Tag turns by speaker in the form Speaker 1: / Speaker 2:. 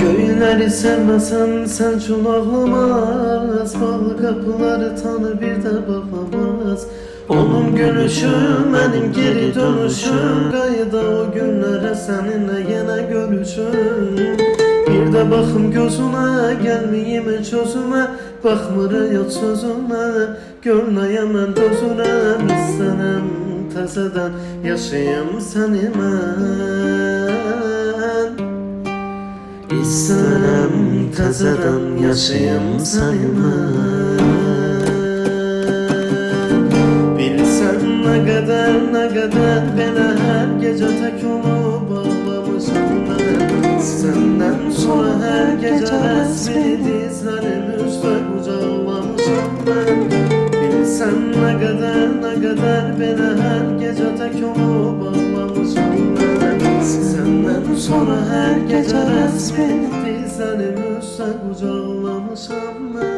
Speaker 1: Köyleri sevmesen sen çul ağlamaz. Bağlı kapıları tanı bir de bakamaz. Onun gülüşü benim geri dönüşüm. Qayıda o günlere seninle yine görüşüm. Bir de baxım gözüne, gelmeyeyim çözüme. Baxmır yok sözüne, görmeye mən dözürəm. İstənəm təzədən yaşayım səni mən. İstənəm təzədən yaşayım səni mən. Bilsən nə qədər belə hər gecə tək onu bağlamışam mən. Səndən sonra hər gecə rəsmi dizlərim üstə qucaqlamışam mən. Bilsən nə qədər belə hər gecə tək onu bağlamışam mən. Səndən sonra hər gecə rəsmi dizlərim üstə qucaqlamışam mən.